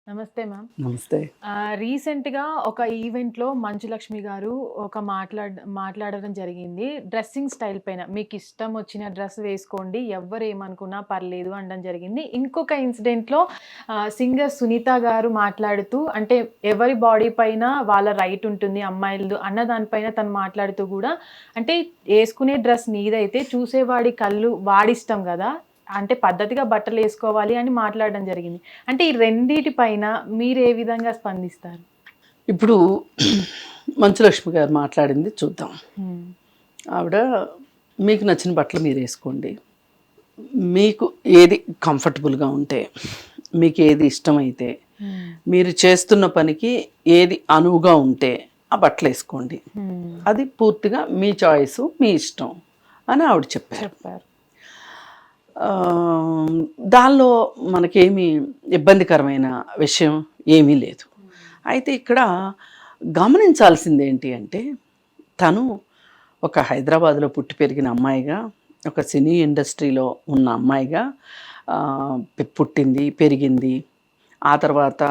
నమస్తే మ్యామ్. నమస్తే. రీసెంట్‌గా ఒక ఈవెంట్‌లో మంచు లక్ష్మి గారు మాట్లాడడం జరిగింది. డ్రెస్సింగ్ స్టైల్ పైన. మీకిష్టం వచ్చిన డ్రెస్ వేసుకోండి. ఎవ్వరేమనుకున్నా పర్లేదు అనడం జరిగింది. ఇంకొక ఇన్సిడెంట్‌లో సింగర్ సునీత గారు మాట్లాడుతూ అంటే ఎవరి బాడీ పైన వాళ్ళ రైట్ ఉంటుంది అమ్మాయిలదు అన్న దానిపైన తను మాట్లాడుతూ గూడా అంటే యేసుకునే డ్రెస్ నీదైతే చూసేవాడి కళ్ళు వాడిష్టం గదా! అంటే పద్ధతిగా బట్టలేసుకోవాలి అని మాట్లాడడం జరిగింది. అంటే ఈ రెండిటి పైన మీరే విధంగా స్పందిస్తారు? ఇప్పుడు మంచులక్ష్మి గారు మాట్లాడింది చూద్దాం. ఆవిడ మీకు నచ్చిన బట్టలు మీరేసుకోండి. మీకు ఏది కంఫర్టబుల్‌గా ఉంటే, మీకు ఏది ఇష్టమైతే, మీరు చేస్తున్న పనికి ఏది అనువుగా ఉంటే ఆ బట్టలేసుకోండి. అది పూర్తిగా మీ చాయిసు, మీ ఇష్టం అని ఆవిడ చెప్పారు. దానిలో మనకేమీ ఇబ్బందికరమైన విషయం ఏమీ లేదు. అయితే ఇక్కడ గమనించాల్సింది ఏంటి అంటే, తను ఒక హైదరాబాద్లో పుట్టి పెరిగిన అమ్మాయిగా, ఒక సినీ ఇండస్ట్రీలో ఉన్న అమ్మాయిగా పుట్టింది, పెరిగింది. ఆ తర్వాత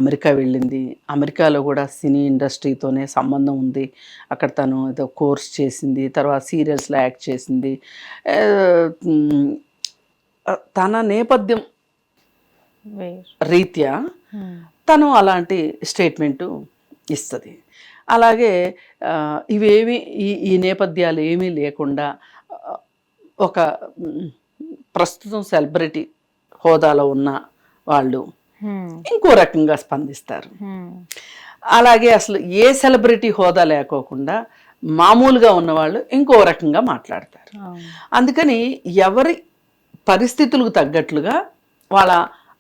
అమెరికా వెళ్ళింది. అమెరికాలో కూడా సినీ ఇండస్ట్రీతోనే సంబంధం ఉంది. అక్కడ తను ఏదో కోర్స్ చేసింది, తర్వాత సీరియల్స్లో యాక్ట్ చేసింది. తన నేపథ్యం రీత్యా తను అలాంటి స్టేట్మెంటు ఇస్తుంది. అలాగే ఇవేమి ఈ నేపథ్యాలు ఏమీ లేకుండా ఒక ప్రస్తుతం సెలబ్రిటీ హోదాలో ఉన్న వాళ్ళు ఇంకో రకంగా స్పందిస్తారు. అలాగే అసలు ఏ సెలబ్రిటీ హోదా లేకోకుండా మామూలుగా ఉన్నవాళ్ళు ఇంకో రకంగా మాట్లాడతారు. అందుకని ఎవరి పరిస్థితులకు తగ్గట్లుగా వాళ్ళ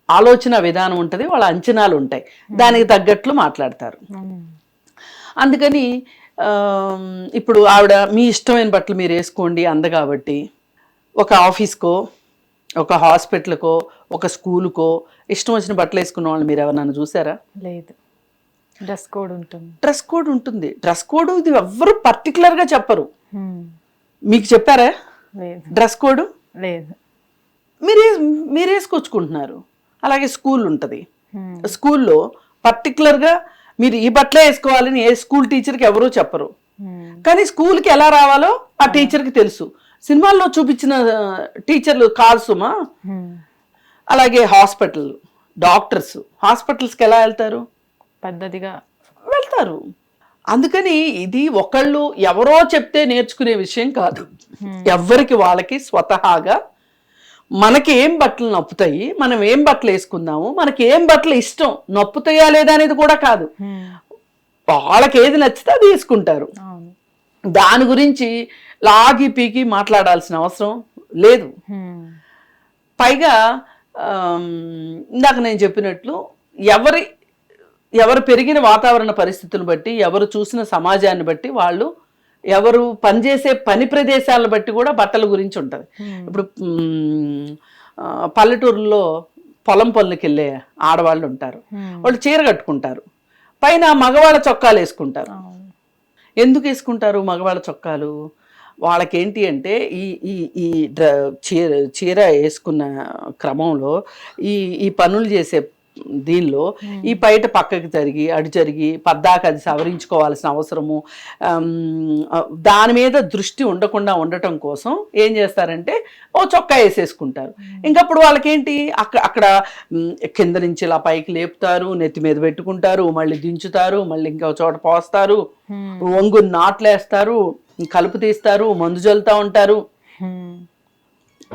ఆలోచన విధానం ఉంటుంది, వాళ్ళ అంచనాలు ఉంటాయి, దానికి తగ్గట్లు మాట్లాడతారు. అందుకని ఇప్పుడు ఆవిడ మీ ఇష్టమైన బట్టలు మీరు వేసుకోండి అంద కాబట్టి ఒక ఆఫీస్కో, ఒక హాస్పిటల్కో, ఒక స్కూల్కో ఇష్టం వచ్చిన బట్టలు వేసుకున్న వాళ్ళు మీరు ఎవరన్నా చూసారా? లేదు. డ్రెస్ కోడ్ ఉంటుంది. డ్రెస్ కోడ్ ఉంటుంది. డ్రెస్ కోడ్ ఇది ఎవ్వరు పర్టికులర్గా చెప్పరు. మీకు చెప్పారా డ్రెస్ కోడ్? లేదు. మీరు వేసుకొచ్చుకుంటున్నారు. అలాగే స్కూల్ ఉంటుంది. స్కూల్లో పర్టికులర్గా మీరు ఈ బట్టలే వేసుకోవాలని ఏ స్కూల్ టీచర్కి ఎవరూ చెప్పరు. కానీ స్కూల్కి ఎలా రావాలో ఆ టీచర్కి తెలుసు. సినిమాల్లో చూపించిన టీచర్లు కాదు సుమా. అలాగే హాస్పిటల్ డాక్టర్స్ హాస్పిటల్స్కి ఎలా వెళ్తారు? పద్ధతిగా వెళ్తారు. అందుకని ఇది ఒకళ్ళు ఎవరో చెప్తే నేర్చుకునే విషయం కాదు. ఎవరికి వాళ్ళకి స్వతహాగా మనకి ఏం బట్టలు నప్పుతాయి, మనం ఏం బట్టలు వేసుకుందాము, మనకి ఏం బట్టలు ఇష్టం, నప్పుతాయా లేదా అనేది కూడా కాదు. వాళ్ళకి ఏది నచ్చితే అది వేసుకుంటారు. దాని గురించి లాగి పీకి మాట్లాడాల్సిన అవసరం లేదు. పైగా ఇందాక నేను చెప్పినట్లు ఎవరు పెరిగిన వాతావరణ పరిస్థితులను బట్టి, ఎవరు చూసిన సమాజాన్ని బట్టి, వాళ్ళు ఎవరు పనిచేసే పని ప్రదేశాలను బట్టి కూడా బట్టల గురించి ఉంటుంది. ఇప్పుడు పల్లెటూరులో పొలం పనులకి వెళ్ళే ఆడవాళ్ళు ఉంటారు. వాళ్ళు చీర కట్టుకుంటారు, పైన మగవాళ్ళ చొక్కాలు వేసుకుంటారు. ఎందుకు వేసుకుంటారు మగవాళ్ళ చొక్కాలు? వాళ్ళకేంటి అంటే ఈ చీర వేసుకున్న క్రమంలో ఈ పనులు చేసే దీనిలో ఈ బయట పక్కకి జరిగి అటు జరిగి పద్దాక అది సవరించుకోవాల్సిన అవసరము, దాని మీద దృష్టి ఉండకుండా ఉండటం కోసం ఏం చేస్తారంటే ఓ చొక్కా వేసేసుకుంటారు. ఇంకప్పుడు వాళ్ళకేంటి అక్కడ కింద నుంచి ఇలా పైకి లేపుతారు, నెత్తి మీద పెట్టుకుంటారు, మళ్ళీ దించుతారు, మళ్ళీ ఇంకో చోట పోస్తారు, వంగు నాట్లేస్తారు, కలుపు తీస్తారు, మందు జల్లుతూ ఉంటారు.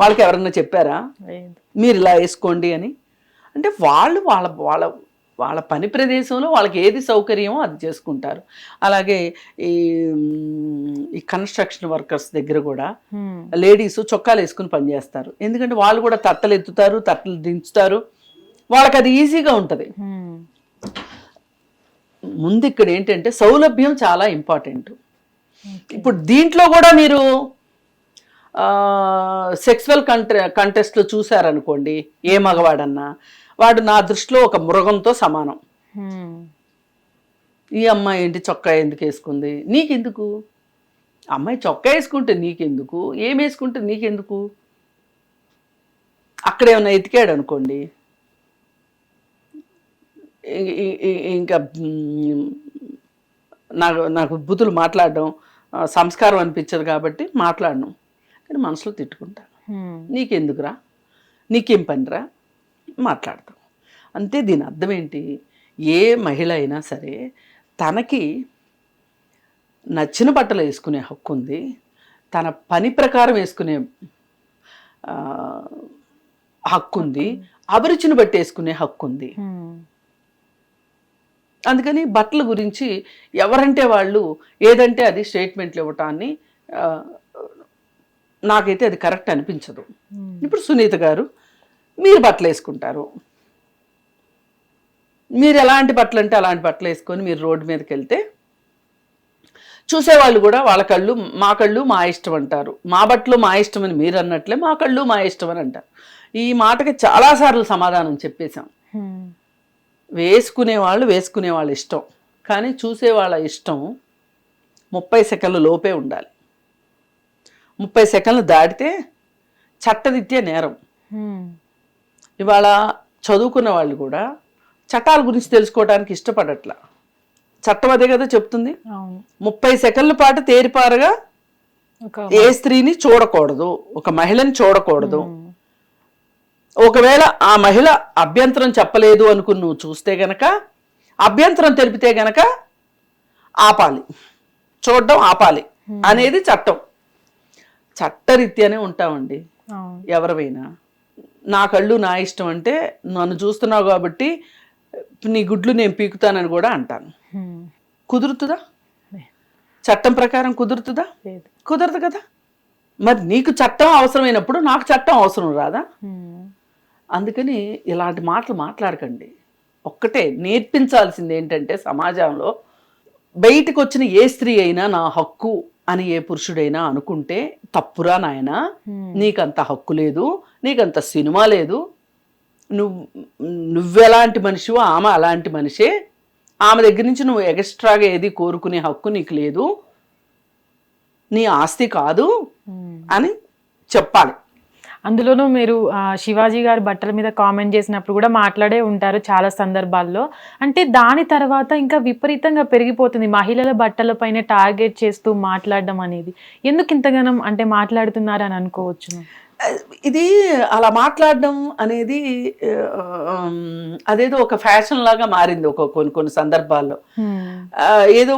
వాళ్ళకి ఎవరన్నా చెప్పారా మీరు ఇలా వేసుకోండి అని? అంటే వాళ్ళు వాళ్ళ వాళ్ళ వాళ్ళ పని ప్రదేశంలో వాళ్ళకి ఏది సౌకర్యమో అది చేసుకుంటారు. అలాగే ఈ కన్స్ట్రక్షన్ వర్కర్స్ దగ్గర కూడా లేడీస్ చొక్కాలు వేసుకుని పనిచేస్తారు. ఎందుకంటే వాళ్ళు కూడా తట్టలు ఎత్తుతారు, తట్టలు దించుతారు, వాళ్ళకి అది ఈజీగా ఉంటుంది. ముందు ఇక్కడ ఏంటంటే సౌలభ్యం చాలా ఇంపార్టెంట్. ఇప్పుడు దీంట్లో కూడా మీరు సెక్సువల్ కంటెస్ట్లో చూసారనుకోండి, ఏ మగవాడన్నా వాడు నా దృష్టిలో ఒక మృగంతో సమానం. ఈ అమ్మాయి ఏంటి చొక్కా ఎందుకు వేసుకుంది, నీకెందుకు? అమ్మాయి చొక్కా వేసుకుంటే నీకెందుకు, ఏం వేసుకుంటే నీకెందుకు? అక్కడేమన్నా ఎతికాడు అనుకోండి, ఇంకా నాకు బుద్ధులు మాట్లాడడం సంస్కారం అనిపించదు కాబట్టి మాట్లాడను, కానీ మనసులో తిట్టుకుంటాను. నీకెందుకురా, నీకేం పనిరా, మాట్లాడతాం అంతే. దీని అర్థం ఏంటి? ఏ మహిళ అయినా సరే తనకి నచ్చిన బట్టలు వేసుకునే హక్కు ఉంది, తన పని ప్రకారం వేసుకునే హక్కు ఉంది, అభిరుచిని బట్టి వేసుకునే హక్కు ఉంది. అందుకని బట్టల గురించి ఎవరంటే వాళ్ళు ఏదంటే అది స్టేట్మెంట్లు ఇవ్వటాన్ని నాకైతే అది కరెక్ట్ అనిపించదు. ఇప్పుడు సునీత గారు మీరు బట్టలు వేసుకుంటారు, మీరు ఎలాంటి బట్టలు అంటే అలాంటి బట్టలు వేసుకొని మీరు రోడ్డు మీదకి వెళ్తే చూసేవాళ్ళు కూడా వాళ్ళ కళ్ళు మా ఇష్టం అంటారు. మా బట్టలు మా ఇష్టం అని మీరు అన్నట్లే మా కళ్ళు మా ఇష్టం అని అంటారు. ఈ మాటకి చాలాసార్లు సమాధానం చెప్పేశాం. వేసుకునే వాళ్ళు ఇష్టం, కానీ చూసేవాళ్ళ ఇష్టం 30 సెకండ్ల లోపే ఉండాలి. 30 సెకండ్లు దాటితే చట్టరీత్యా నేరం. ఇవాళ చదువుకున్న వాళ్ళు కూడా చట్టాల గురించి తెలుసుకోవడానికి ఇష్టపడట్లా. చట్టం అదే కదా చెప్తుంది. 30 సెకండ్ల పాటు తేరిపారగా ఏ స్త్రీని చూడకూడదు, ఒక మహిళని చూడకూడదు. ఒకవేళ ఆ మహిళ అభ్యంతరం చెప్పలేదు అనుకుని నువ్వు చూస్తే గనక, అభ్యంతరం తెలిపితే గనక ఆపాలి, చూడడం ఆపాలి అనేది చట్టం. చట్టరీత్యానే ఉంటామండి ఎవరివైనా. నా కళ్ళు నా ఇష్టం అంటే నన్ను చూస్తున్నావు కాబట్టి నీ గుడ్లు నేను పీకుతానని కూడా అంటాను. కుదురుతుందా? చట్టం ప్రకారం కుదురుతుందా? కుదరదు కదా. మరి నీకు చట్టం అవసరమైనప్పుడు నాకు చట్టం అవసరం రాదా? అందుకని ఇలాంటి మాటలు మాట్లాడకండి. ఒక్కటే నేర్పించాల్సింది ఏంటంటే, సమాజంలో బయటకు వచ్చిన ఏ స్త్రీ అయినా నా హక్కు అని ఏ పురుషుడైనా అనుకుంటే తప్పురా నాయనా, నీకంత హక్కు లేదు, నీకంత సినిమా లేదు, నువ్వెలాంటి మనిషివో ఆమె అలాంటి మనిషే, ఆమె దగ్గర నుంచి నువ్వు ఎక్స్ట్రాగా ఏది కోరుకునే హక్కు నీకు లేదు, నీ ఆస్తి కాదు అని చెప్పాలి. అందులోనూ మీరు శివాజీ గారి బట్టల మీద కామెంట్ చేసినప్పుడు కూడా మాట్లాడే ఉంటారు చాలా సందర్భాల్లో. అంటే దాని తర్వాత ఇంకా విపరీతంగా పెరిగిపోతుంది మహిళల బట్టల పైన టార్గెట్ చేస్తూ మాట్లాడడం అనేది. ఎందుకు ఇంతగానం అంటే మాట్లాడుతున్నారు అని అనుకోవచ్చు. ఇది అలా మాట్లాడడం అనేది అదేదో ఒక ఫ్యాషన్ లాగా మారింది కొన్ని సందర్భాల్లో. ఏదో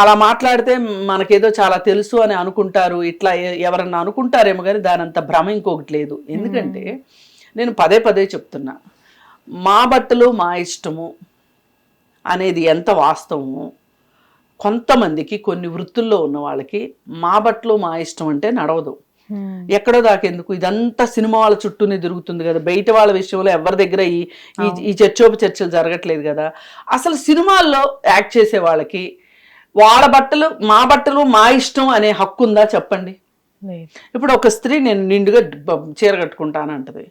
అలా మాట్లాడితే మనకేదో చాలా తెలుసు అని అనుకుంటారు, ఇట్లా ఎవరన్నా అనుకుంటారేమో, కానీ దాని అంత భ్రమ ఇంకొకటి లేదు. ఎందుకంటే నేను పదే చెప్తున్నా, మా బట్టలు మా ఇష్టము అనేది ఎంత వాస్తవము. కొంతమందికి కొన్ని వృత్తుల్లో ఉన్న వాళ్ళకి మా బట్టలు మా ఇష్టం అంటే నడవదు. ఎక్కడో దాకెందుకు, ఇదంతా సినిమా వాళ్ళ చుట్టూనే తిరుగుతుంది కదా. బయట వాళ్ళ విషయంలో ఎవరి దగ్గర ఈ చర్చలు జరగట్లేదు కదా. అసలు సినిమాల్లో యాక్ట్ చేసే వాళ్ళకి వాళ్ళ బట్టలు మా ఇష్టం అనే హక్కు ఉందా చెప్పండి. ఇప్పుడు ఒక స్త్రీ నేను నిండుగా చీర కట్టుకుంటానంటది,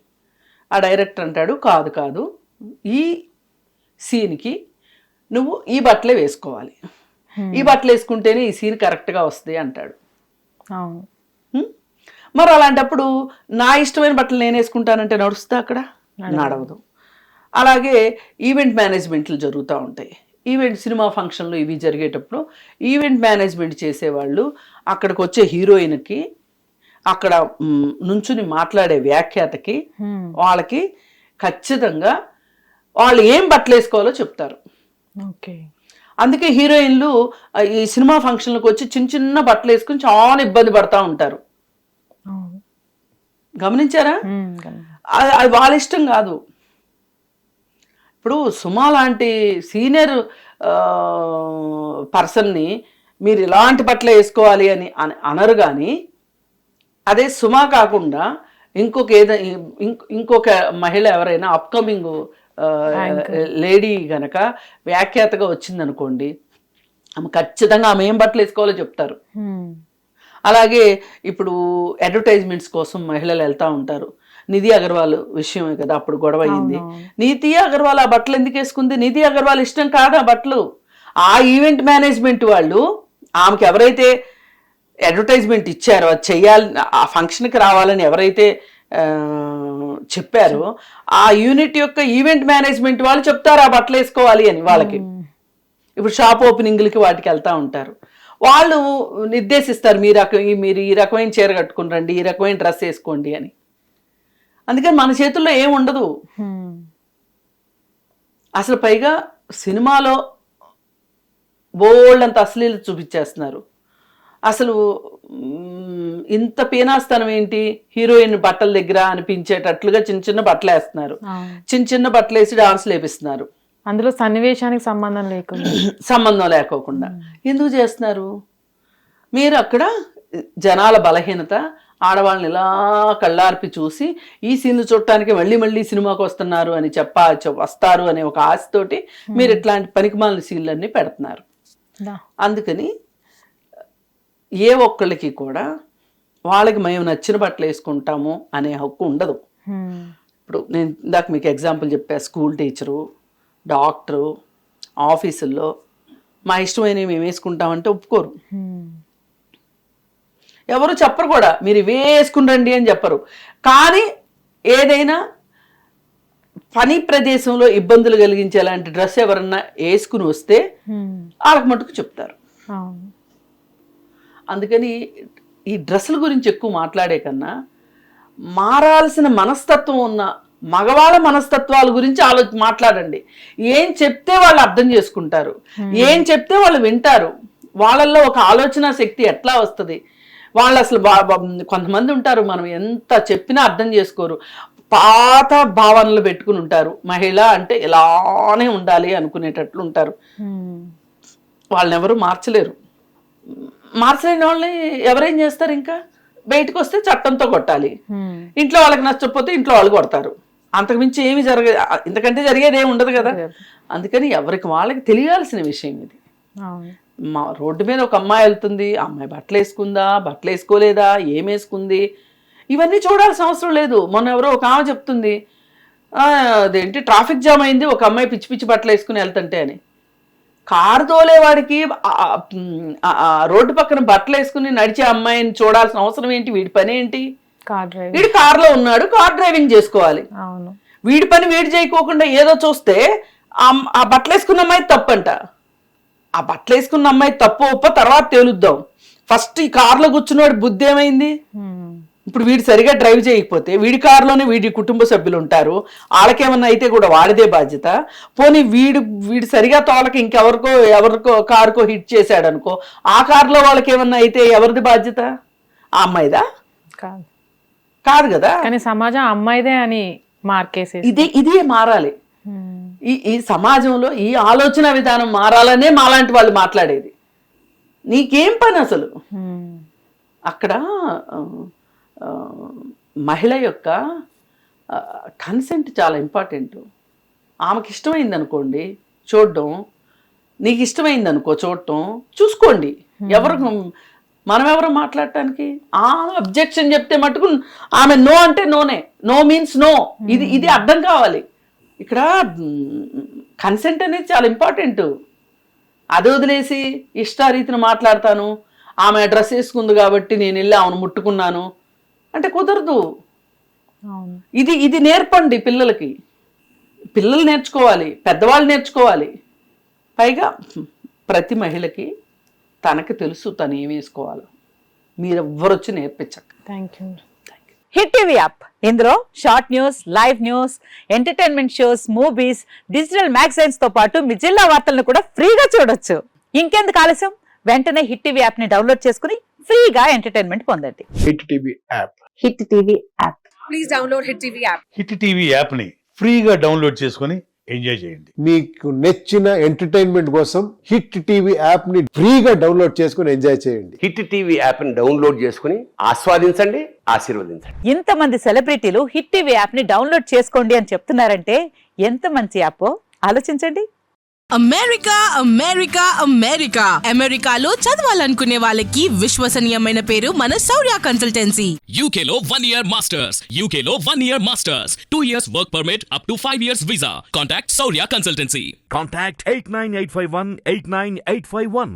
ఆ డైరెక్టర్ అంటాడు కాదు ఈ సీన్కి నువ్వు ఈ బట్టలే వేసుకోవాలి, ఈ బట్టలు వేసుకుంటేనే ఈ సీన్ కరెక్ట్గా వస్తుంది అంటాడు. మరి అలాంటప్పుడు నా ఇష్టమైన బట్టలు నేను వేసుకుంటానంటే నడుస్తా? అక్కడ నడవదు. అలాగే ఈవెంట్ మేనేజ్మెంట్లు జరుగుతూ ఉంటాయి. సినిమా ఫంక్షన్లు ఇవి జరిగేటప్పుడు ఈవెంట్ మేనేజ్మెంట్ చేసేవాళ్ళు అక్కడికి వచ్చే హీరోయిన్కి, అక్కడ నుంచుని మాట్లాడే వ్యాఖ్యాతకి, వాళ్ళకి ఖచ్చితంగా వాళ్ళు ఏం బట్టలు వేసుకోవాలో చెప్తారు. అందుకే హీరోయిన్లు ఈ సినిమా ఫంక్షన్లకు వచ్చి చిన్న బట్టలు వేసుకుని చాలా ఇబ్బంది పడతా ఉంటారు. గమనించారా? అది వాళ్ళ ఇష్టం కాదు. ఇప్పుడు సుమా లాంటి సీనియర్ పర్సన్ని మీరు ఇలాంటి బట్టలు వేసుకోవాలి అని అనరు. కానీ అదే సుమా కాకుండా ఇంకొక మహిళ ఎవరైనా అప్కమింగ్ లేడీ గనక వ్యాఖ్యాతగా వచ్చిందనుకోండి, ఆమె ఖచ్చితంగా ఆమె ఏం బట్టలు వేసుకోవాలో చెప్తారు. అలాగే ఇప్పుడు అడ్వర్టైజ్మెంట్స్ కోసం మహిళలు వెళ్తూ ఉంటారు. నిధి అగర్వాల్ విషయమే కదా అప్పుడు గొడవ అయింది. నిధి అగర్వాల్ ఆ బట్టలు ఎందుకు వేసుకుంది? నిధి అగర్వాల్ ఇష్టం కాదు ఆ బట్టలు. ఆ ఈవెంట్ మేనేజ్మెంట్ వాళ్ళు ఆమెకి ఎవరైతే అడ్వర్టైజ్మెంట్ ఇచ్చారో, అది చెయ్యాలి, ఆ ఫంక్షన్కి రావాలని ఎవరైతే చెప్పారు, ఆ యూనిట్ యొక్క ఈవెంట్ మేనేజ్మెంట్ వాళ్ళు చెప్తారు ఆ బట్టలు వేసుకోవాలి అని వాళ్ళకి. ఇప్పుడు షాప్ ఓపెనింగ్లకి వాటికి వెళ్తూ ఉంటారు, వాళ్ళు నిర్దేశిస్తారు మీరు ఈ రకమైన చీర కట్టుకుని రండి, ఈ రకమైన డ్రెస్ వేసుకోండి అని. అందుకని మన చేతుల్లో ఏం ఉండదు అసలు. పైగా సినిమాలో బోల్డ్ అంత అశ్లీలు చూపించేస్తున్నారు. అసలు ఇంత పీనాస్తనం ఏంటి, హీరోయిన్ బట్టల దగ్గర అనిపించేటట్లుగా చిన్న చిన్న బట్టలు వేస్తున్నారు, చిన్న చిన్న బట్టలు వేసి డాన్స్లు వేపిస్తున్నారు, అందులో సన్నివేశానికి సంబంధం లేకోకుండా. ఎందుకు చేస్తున్నారు? మీరు అక్కడ జనాల బలహీనత, ఆడవాళ్ళని ఇలా కళ్ళార్పి చూసి ఈ సీన్లు చూడటానికి మళ్ళీ మళ్ళీ సినిమాకి వస్తున్నారు అని వస్తారు అనే ఒక ఆశతోటి మీరు ఇట్లాంటి పనికిమాలిన సీన్లన్నీ పెడుతున్నారు. అందుకని ఏ ఒక్కళ్ళకి కూడా వాళ్ళకి మేము నచ్చిన బట్టలు వేసుకుంటాము అనే హక్కు ఉండదు. ఇప్పుడు నేను ఇందాక మీకు ఎగ్జాంపుల్ చెప్పా, స్కూల్ టీచరు, డాక్టరు, ఆఫీసుల్లో మా ఇష్టమైనవి మేము వేసుకుంటామంటే ఒప్పుకోరు. ఎవరు చెప్పరు కూడా, మీరు ఇవే వేసుకుని రండి అని చెప్పరు. కానీ ఏదైనా పని ప్రదేశంలో ఇబ్బందులు కలిగించేలాంటి డ్రెస్ ఎవరన్నా వేసుకుని వస్తే వాళ్ళకి మటుకు చెప్తారు. అందుకని ఈ డ్రెస్సుల గురించి ఎక్కువ మాట్లాడే కన్నా మారాల్సిన మనస్తత్వం ఉన్న మగవాళ్ళ మనస్తత్వాల గురించి మాట్లాడండి. ఏం చెప్తే వాళ్ళు అర్థం చేసుకుంటారు, ఏం చెప్తే వాళ్ళు వింటారు, వాళ్ళల్లో ఒక ఆలోచన శక్తి ఎట్లా వస్తుంది. వాళ్ళు అసలు కొంతమంది ఉంటారు, మనం ఎంత చెప్పినా అర్థం చేసుకోరు, పాత భావనలు పెట్టుకుని ఉంటారు. మహిళ అంటే ఇలానే ఉండాలి అనుకునేటట్లు ఉంటారు. వాళ్ళని ఎవరు మార్చలేరు. మార్చలేని వాళ్ళని ఎవరేం చేస్తారు? ఇంకా బయటకు వస్తే చట్టంతో కొట్టాలి, ఇంట్లో వాళ్ళకి నచ్చకపోతే ఇంట్లో వాళ్ళు కొడతారు. అంతకుమించి ఏమి ఇంతకంటే జరిగేది ఏమి ఉండదు కదా. అందుకని ఎవరికి వాళ్ళకి తెలియాల్సిన విషయం ఇది. మా రోడ్డు మీద ఒక అమ్మాయి వెళ్తుంది, అమ్మాయి బట్టలు వేసుకుందా, బట్టలు వేసుకోలేదా, ఏం వేసుకుంది, ఇవన్నీ చూడాల్సిన అవసరం లేదు. మొన్న ఎవరో ఒక ఆమె చెప్తుంది, అదేంటి ట్రాఫిక్ జామ్ అయింది, ఒక అమ్మాయి పిచ్చి పిచ్చి బట్టలు వేసుకుని వెళ్తుంటే అని. కారు తోలేవాడికి రోడ్డు పక్కన బట్టలు వేసుకుని నడిచే అమ్మాయిని చూడాల్సిన అవసరం ఏంటి? వీడి పని ఏంటి? వీడి కారులో ఉన్నాడు, కార్ డ్రైవింగ్ చేసుకోవాలి. వీడి పని వీడి చేయకోకుండా ఏదో చూస్తే ఆ బట్టలు వేసుకున్న అమ్మాయి తప్పంట. ఆ బట్టలు వేసుకున్న అమ్మాయి తప్పు ఒప్ప తర్వాత తేలుద్దాం. ఫస్ట్ ఈ కారులో కూర్చున్నవాడి బుద్ధి ఏమైంది? ఇప్పుడు వీడు సరిగా డ్రైవ్ చేయకపోతే వీడి కారులోనే వీడి కుటుంబ సభ్యులు ఉంటారు, వాళ్ళకేమన్నా అయితే కూడా వాడిదే బాధ్యత. పోనీ వీడు సరిగా తోలకి ఎవరికో కారుకో హిట్ చేశాడు అనుకో, ఆ కారులో వాళ్ళకేమన్నా అయితే ఎవరిది బాధ్యత? ఆ అమ్మాయిదా? కాదు కదా. కానీ సమాజం అమ్మాయిదే అని మార్కేసి ఇదే మారాలి. ఈ సమాజంలో ఈ ఆలోచన విధానం మారాలనే మాలాంటి వాళ్ళు మాట్లాడేది. నీకేం పని అసలు? అక్కడ మహిళ యొక్క కన్సెంట్ చాలా ఇంపార్టెంట్. ఆమెకి ఇష్టమైంది అనుకోండి చూడడం, నీకు ఇష్టమైంది అనుకో చూడటం, చూసుకోండి. మనం ఎవరు మాట్లాడటానికి? ఆమె అబ్జెక్షన్ చెప్తే మటుకు ఆమె నో అంటే నోనే, నో మీన్స్ నో. ఇది అర్థం కావాలి. ఇక్కడ కన్సెంట్ అనేది చాలా ఇంపార్టెంట్. అది వదిలేసి ఇష్టారీతిని మాట్లాడతాను, ఆమె డ్రెస్ వేసుకుంది కాబట్టి నేను వెళ్ళి ఆమెను ముట్టుకున్నాను అంటే కుదరదు. ఇది నేర్పండి పిల్లలకి. పిల్లలు నేర్చుకోవాలి, పెద్దవాళ్ళు నేర్చుకోవాలి. పైగా ప్రతి మహిళకి తనకి తెలుసు తను ఏం వేసుకోవాలో. మీరెవ్వరు వచ్చి నేర్పించక. Thank you. Hit TV app, ఇందులో short news, live news, entertainment shows, movies, digital magazines తో పాటు మీ జిల్లా వార్తలను కూడా ఫ్రీగా చూడొచ్చు. ఇంకెందుకు ఆలస్యం? వెంటనే హిట్ టీవీ యాప్ ని డౌన్లోడ్ చేసుకుని ఫ్రీగా ఎంటర్టైన్మెంట్ పొందండి. Hit TV app. Hit TV app. Please download hit TV app. Hit TV app ని ఫ్రీగా డౌన్లోడ్ చేసుకుని ఎంజాయ్ చేయండి. మీకు నచ్చిన ఎంటర్టైన్మెంట్ కోసం హిట్ టీవీ యాప్ ని ఫ్రీగా డౌన్లోడ్ చేసుకుని ఎంజాయ్ చేయండి. హిట్ టీవీ యాప్ ని డౌన్లోడ్ చేసుకుని ఆస్వాదించండి, ఆశీర్వదించండి. ఇంతమంది సెలబ్రిటీలు హిట్ టీవీ యాప్ ని డౌన్లోడ్ చేసుకోండి అని చెప్తున్నారంటే ఎంత మంచి యాప్ ఆలోచించండి. అమెరికా అమెరికా అమెరికా అమెరికాలో చదవాలనుకునే వాళ్ళకి విశ్వసనీయమైన పేరు మన శౌర్య కన్సల్టెన్సీ. UK లో 1 year masters, UK లో 1 year masters, 2 years work permit up to 5 years visa. Contact Saurya Consultancy. Contact 89851 89851.